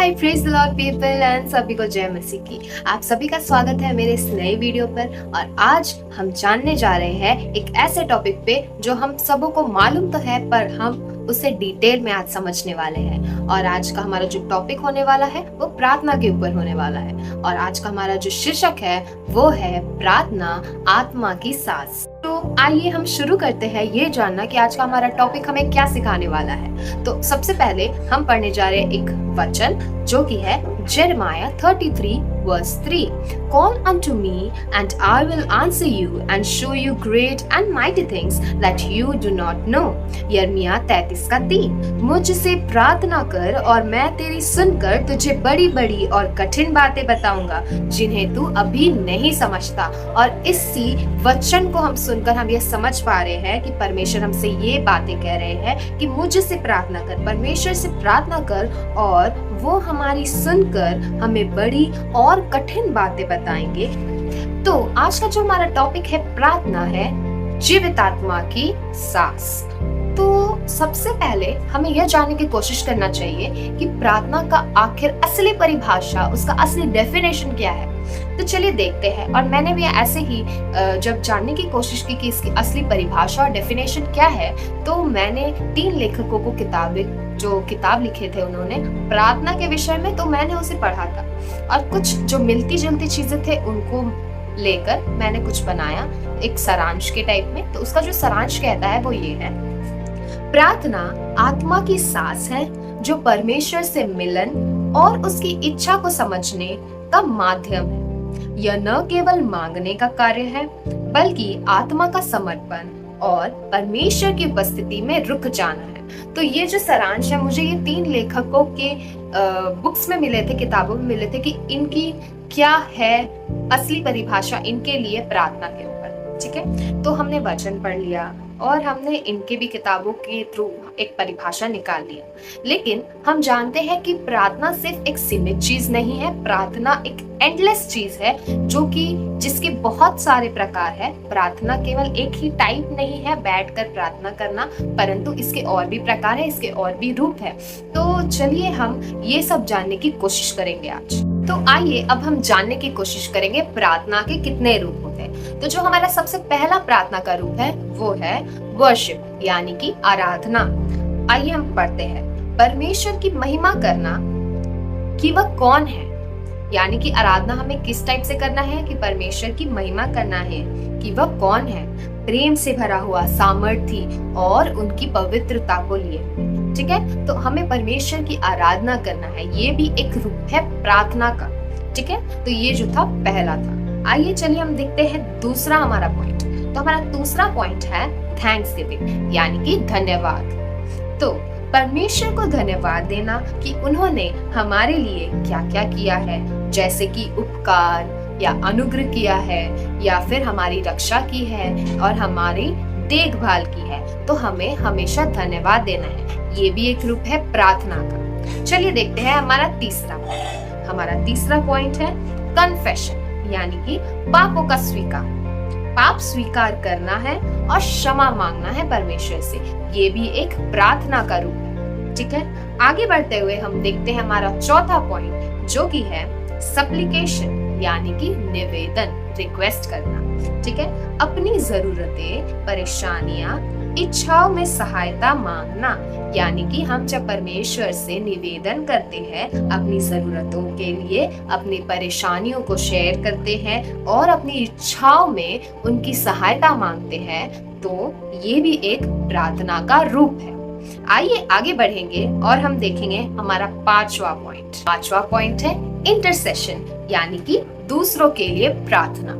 Hi praise the Lord people and सभी को जय मसीह की। आप सभी का स्वागत है मेरे इस नए वीडियो पर। और आज हम जानने जा रहे हैं एक ऐसे टॉपिक पे जो हम सबों को मालूम तो है पर हम उसे डिटेल में आज समझने वाले हैं। और आज का हमारा जो टॉपिक होने वाला है वो प्रार्थना के ऊपर होने वाला है। और आज का हमारा जो शीर्षक है वो है प्रार्थना आत्मा की सांस। तो आइए हम शुरू करते हैं ये जानना कि आज का हमारा टॉपिक हमें क्या सिखाने वाला है। तो सबसे पहले हम पढ़ने जा रहे हैं एक वचन जो कि है Jeremiah 33 verse 3. Call unto me and I will answer you and show you great and mighty things that you do not know. यिर्मयाह 33 का 3। मुझसे प्रार्थना कर और मैं तेरी सुनकर तुझे बड़ी बड़ी और कठिन बातें बताऊंगा जिन्हें तू अभी नहीं समझता। और इसी वचन को हम सुनकर हम ये समझ पा रहे हैं कि परमेश्वर हमसे ये बातें कह रहे हैं कि मुझसे प्रार्थना कर, परमेश्वर से प्रार्थना कर और वो हमारी सुनकर हमें बड़ी और कठिन बातें बताएंगे। तो आज का जो हमारा टॉपिक है प्रार्थना है जीवित आत्मा की सांस। तो सबसे पहले हमें यह जानने की कोशिश करना चाहिए कि प्रार्थना का आखिर असली परिभाषा, उसका असली डेफिनेशन क्या है। तो चलिए देखते हैं। और मैंने भी ऐसे ही जब जानने की कोशिश की कि इसकी असली परिभाषा और डेफिनेशन क्या है, तो मैंने 3 लेखकों को किताब लिखे थे उन्होंने प्रार्थना के विषय में, तो मैंने उसे पढ़ा था और कुछ जो मिलती जुलती चीजें थे उनको लेकर मैंने कुछ बनाया एक सारांश के टाइप में। तो उसका जो सारांश कहता है वो ये है, प्रार्थना आत्मा की सांस है जो परमेश्वर से मिलन और उसकी इच्छा को समझने का माध्यम है। यह न केवल मांगने का कार्य है बल्कि आत्मा का समर्पण और परमेश्वर की उपस्थिति में रुक जाना है। तो ये जो सारांश है मुझे ये 3 लेखकों के बुक्स में मिले थे, किताबों में मिले थे कि इनकी क्या है असली परिभाषा इनके लिए प्रार्थना के ऊपर। ठीक है, तो हमने वचन पढ़ लिया और हमने इनके भी किताबों के थ्रू एक परिभाषा निकाल लिया। लेकिन हम जानते हैं कि प्रार्थना सिर्फ एक सीमित चीज नहीं है, प्रार्थना एक एंडलेस चीज है जिसके बहुत सारे प्रकार है। प्रार्थना केवल एक ही टाइप नहीं है बैठकर प्रार्थना करना, परंतु इसके और भी प्रकार है, इसके और भी रूप है। तो चलिए हम ये सब जानने की कोशिश करेंगे आज। तो आइए अब हम जानने की कोशिश करेंगे प्रार्थना के कितने रूप होते हैं। तो जो हमारा सबसे पहला प्रार्थना का रूप है वो है वर्शिप यानी कि आराधना। आइए हम पढ़ते हैं, परमेश्वर की महिमा करना कि वह कौन है, यानी कि आराधना हमें किस टाइप से करना है कि परमेश्वर की महिमा करना है कि वह कौन है, प्रेम से भरा हुआ, सामर्थी और उनकी पवित्रता को लिए। ठीक है, तो हमें परमेश्वर की आराधना करना है, ये भी एक रूप है प्रार्थना का। ठीक है, तो ये जो था पहला था। आइए चलिए हम देखते हैं दूसरा हमारा पॉइंट। तो हमारा दूसरा पॉइंट है थैंक्स गिविंग यानी कि धन्यवाद। तो परमेश्वर को धन्यवाद देना कि उन्होंने हमारे लिए क्या क्या किया है, जैसे कि उपकार या अनुग्रह किया है या फिर हमारी रक्षा की है और हमारी देखभाल की है, तो हमें हमेशा धन्यवाद देना है। ये भी एक रूप है प्रार्थना का। चलिए देखते हैं हमारा तीसरा पॉइंट है कन्फेशन यानी कि पापों का स्वीकार। पाप स्वीकार करना है और क्षमा मांगना है परमेश्वर से, ये भी एक प्रार्थना का रूप है। ठीक है, आगे बढ़ते हुए हम देखते हैं हमारा चौथा पॉइंट जो कि है सप्लिकेशन यानी कि निवेदन, रिक्वेस्ट करना। ठीक है, अपनी जरूरतें, परेशानियां, इच्छाओं में सहायता मांगना, यानी कि हम जब परमेश्वर से निवेदन करते हैं, अपनी जरूरतों के लिए, अपनी परेशानियों को शेयर करते हैं और अपनी इच्छाओं में उनकी सहायता मांगते हैं, तो ये भी एक प्रार्थना का रूप है। आइए आगे बढ़ेंगे और हम देखेंगे हमारा पांचवा पॉइंट है इंटरसेशन यानी कि दूसरों के लिए प्रार्थना।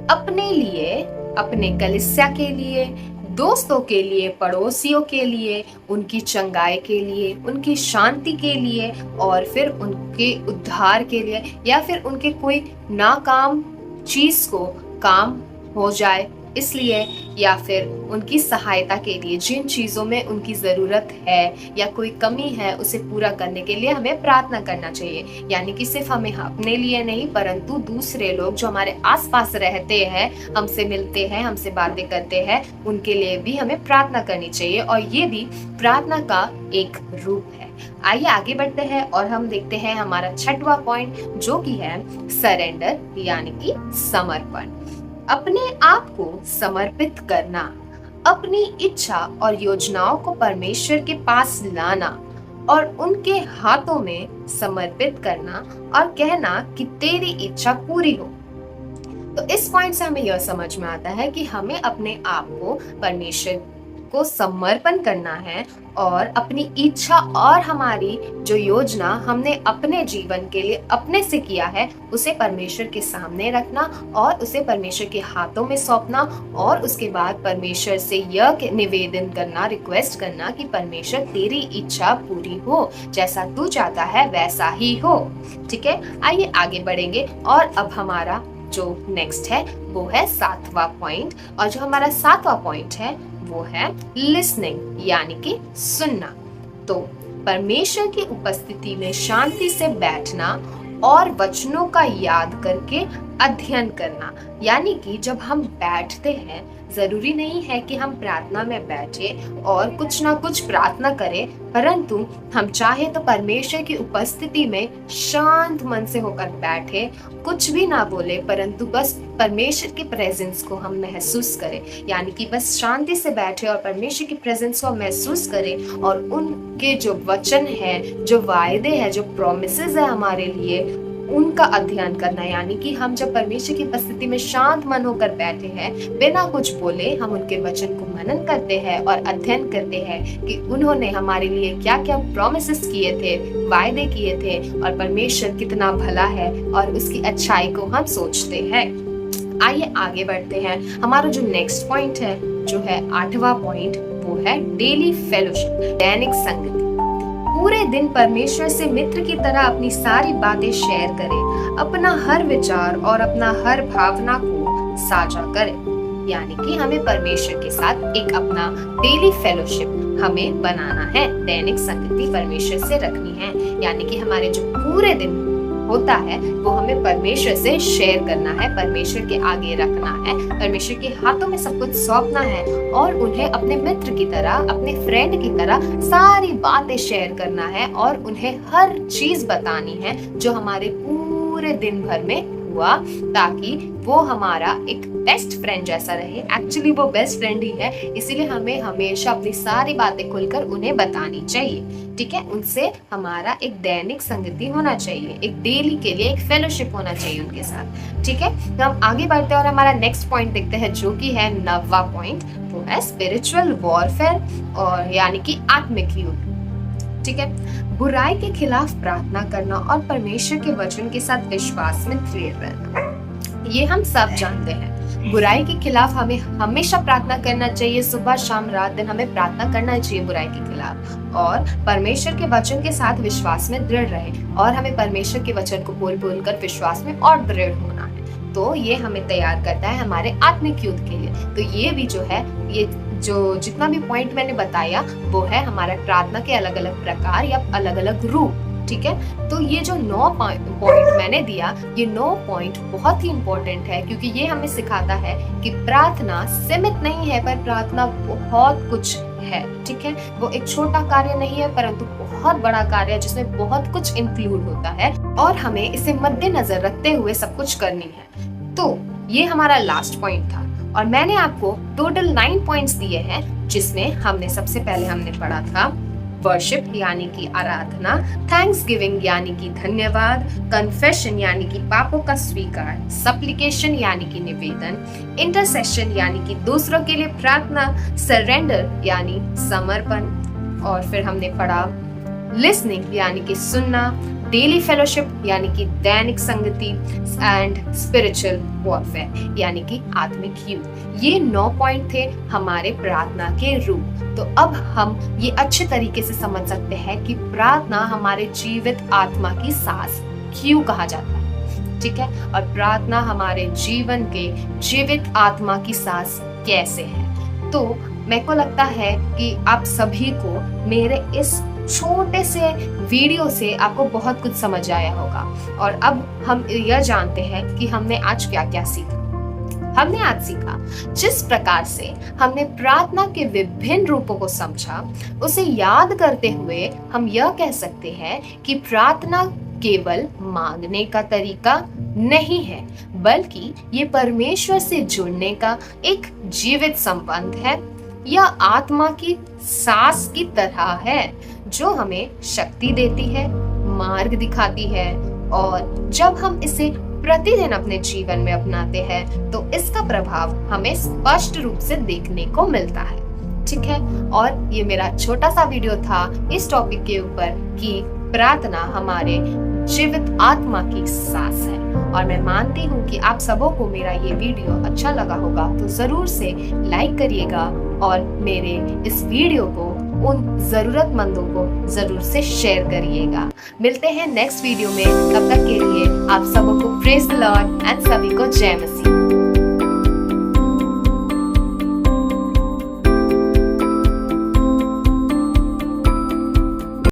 अपने लिए, अपने कलीसिया के लिए, दोस्तों के लिए, पड़ोसियों के लिए, उनकी चंगाई के लिए, उनकी शांति के लिए और फिर उनके उद्धार के लिए या फिर उनके कोई नाकाम चीज को काम हो जाए इसलिए या फिर उनकी सहायता के लिए जिन चीज़ों में उनकी ज़रूरत है या कोई कमी है उसे पूरा करने के लिए हमें प्रार्थना करना चाहिए। यानी कि सिर्फ हमें अपने लिए नहीं परंतु दूसरे लोग जो हमारे आसपास रहते हैं, हमसे मिलते हैं, हमसे बातें करते हैं, उनके लिए भी हमें प्रार्थना करनी चाहिए और ये भी प्रार्थना का एक रूप है। आइए आगे बढ़ते हैं और हम देखते हैं हमारा 6वां पॉइंट जो कि है सरेंडर यानी कि समर्पण। अपने आप को समर्पित करना, अपनी इच्छा और योजनाओं को परमेश्वर के पास लाना और उनके हाथों में समर्पित करना और कहना कि तेरी इच्छा पूरी हो। तो इस पॉइंट से हमें यह समझ में आता है कि हमें अपने आप को परमेश्वर को समर्पण करना है और अपनी इच्छा और हमारी जो योजना हमने अपने जीवन के लिए अपने से किया है उसे परमेश्वर के सामने रखना और उसे परमेश्वर के हाथों में सौंपना और उसके बाद परमेश्वर से यह निवेदन करना, रिक्वेस्ट करना कि परमेश्वर तेरी इच्छा पूरी हो, जैसा तू चाहता है वैसा ही हो। ठीक है, आइए आगे बढ़ेंगे और अब हमारा जो नेक्स्ट है वो है 7वां पॉइंट और जो हमारा 7वां पॉइंट है वो है लिसनिंग यानी कि सुनना। तो परमेश्वर की उपस्थिति में शांति से बैठना और वचनों का याद करके अध्ययन करना। यानी कि जब हम बैठते हैं, जरूरी नहीं है कि हम प्रार्थना में बैठे और कुछ ना कुछ प्रार्थना करें, परंतु हम चाहे तो परमेश्वर की उपस्थिति में शांत मन से होकर बैठे, कुछ भी ना बोले परंतु बस परमेश्वर की प्रेजेंस को हम महसूस करें। यानी कि बस शांति से बैठे और परमेश्वर की प्रेजेंस को महसूस करें और उनके जो वचन है, जो वायदे हैं, जो प्रोमिसेस है हमारे लिए, उनका अध्ययन करना। यानी कि हम जब परमेश्वर की उपस्थिति में शांत मन होकर बैठे हैं, बिना कुछ बोले हम उनके वचन को मनन करते हैं और अध्ययन करते हैं कि उन्होंने हमारे लिए क्या क्या प्रोमिसेस किए थे, वायदे किए थे और परमेश्वर कितना भला है और उसकी अच्छाई को हम सोचते हैं। आइए आगे बढ़ते हैं। हमारा जो नेक्स्ट पॉइंट है जो है 8वां पॉइंट वो है डेली फेलोशिप, दैनिक संगति। पूरे दिन परमेश्वर से मित्र की तरह अपनी सारी बातें शेयर करें, अपना हर विचार और अपना हर भावना को साझा करें। यानी कि हमें परमेश्वर के साथ एक अपना डेली फेलोशिप हमें बनाना है, दैनिक संगति परमेश्वर से रखनी है। यानी कि हमारे जो पूरे दिन होता है वो हमें परमेश्वर से शेयर करना है, परमेश्वर के आगे रखना है, परमेश्वर के हाथों में सब कुछ सौंपना है और उन्हें अपने मित्र की तरह, अपने फ्रेंड की तरह सारी बातें शेयर करना है और उन्हें हर चीज बतानी है जो हमारे पूरे दिन भर में हुआ, ताकि वो हमारा एक बेस्ट फ्रेंड जैसा रहे। एक्चुअली वो बेस्ट फ्रेंड ही है, इसीलिए हमें हमेशा अपनी सारी बातें खुलकर उन्हें बतानी चाहिए। ठीक है, उनसे हमारा एक दैनिक संगति होना चाहिए, एक डेली के लिए एक फेलोशिप होना चाहिए उनके साथ। ठीक है, तो हम आगे बढ़ते हैं और हमारा नेक्स्ट पॉइंट देखते हैं जो कि है 9वां पॉइंट, वो है स्पिरिचुअल वॉरफेयर और यानी कि आत्मिक युद्ध। ठीक है, बुराई के खिलाफ प्रार्थना करना और परमेश्वर के वचन के साथ विश्वास में दृढ़ रहना। ये हम सब जानते हैं, बुराई के खिलाफ हमें हमेशा प्रार्थना करना चाहिए। सुबह शाम रात दिन हमें प्रार्थना करना चाहिए बुराई के खिलाफ और परमेश्वर के वचन के साथ विश्वास में दृढ़ रहे और हमें परमेश्वर के वचन को बोल बोल कर विश्वास में और दृढ़ होना है। तो ये हमें तैयार करता है हमारे आत्मिक युद्ध के लिए। तो ये भी जो है, ये जो जितना भी पॉइंट मैंने बताया वो है हमारा प्रार्थना के अलग अलग प्रकार या अलग अलग रूप। ठीक है, तो ये जो 9 पॉइंट मैंने दिया, ये 9 पॉइंट बहुत ही इंपॉर्टेंट है क्योंकि ये हमें सिखाता है कि प्रार्थना सीमित नहीं है, पर प्रार्थना बहुत कुछ है। ठीक है, वो एक छोटा कार्य नहीं है परंतु बहुत बड़ा कार्य है जिसमें बहुत कुछ इंक्लूड होता है और हमें इसे मद्देनजर रखते हुए सब कुछ करनी है। तो ये हमारा लास्ट पॉइंट था और मैंने आपको टोटल 9 पॉइंट्स दिए हैं, जिसमें हमने सबसे पहले हमने पढ़ा था वर्शिप यानी कि आराधना, थैंक्सगिविंग यानी कि धन्यवाद, कन्फेशन यानी कि पापों का स्वीकार, सप्लिकेशन यानी कि निवेदन, इंटरसेशन यानी कि दूसरों के लिए प्रार्थना, सरेंडर यानी समर्पण, और फिर हमने पढ़ा लिसनिंग यानी कि सुनना, डेली फेलोशिप यानी कि दैनिक संगति एंड स्पिरिचुअल वॉरफेयर यानी कि आत्मिक युद्ध। ये 9 पॉइंट थे हमारे प्रार्थना के रूप। तो अब हम ये अच्छे तरीके से समझ सकते हैं कि प्रार्थना हमारे जीवित आत्मा की सांस क्यों कहा जाता है। ठीक है, और प्रार्थना हमारे जीवन के जीवित आत्मा की सांस कैसे है। तो मेरे को लगता है कि आप सभी को मेरे इस छोटे से वीडियो से आपको बहुत कुछ समझ आया होगा। और अब हम यह जानते हैं कि हमने आज क्या क्या सीखा। हमने आज सीखा जिस प्रकार से हमने प्रार्थना के विभिन्न रूपों को समझा, उसे याद करते हुए हम यह कह सकते हैं कि प्रार्थना केवल मांगने का तरीका नहीं है, बल्कि ये परमेश्वर से जुड़ने का एक जीवित संबंध है। यह आत्मा की सांस की तरह है जो हमें शक्ति देती है, मार्ग दिखाती है, और जब हम इसे प्रतिदिन अपने जीवन में अपनाते हैं तो इसका प्रभाव हमें स्पष्ट रूप से देखने को मिलता है। ठीक है, और ये मेरा छोटा सा वीडियो था इस टॉपिक के ऊपर कि प्रार्थना हमारे जीवित आत्मा की सांस है। और मैं मानती हूँ कि आप सबों को मेरा ये वीडियो अच्छा लगा होगा, तो जरूर से लाइक करिएगा और मेरे इस वीडियो को उन जरूरतमंदों को जरूर से शेयर करिएगा। मिलते हैं नेक्स्ट वीडियो में, तब तक के लिए आप सबों को प्रेज द लॉर्ड एंड सभी को जय मसीह।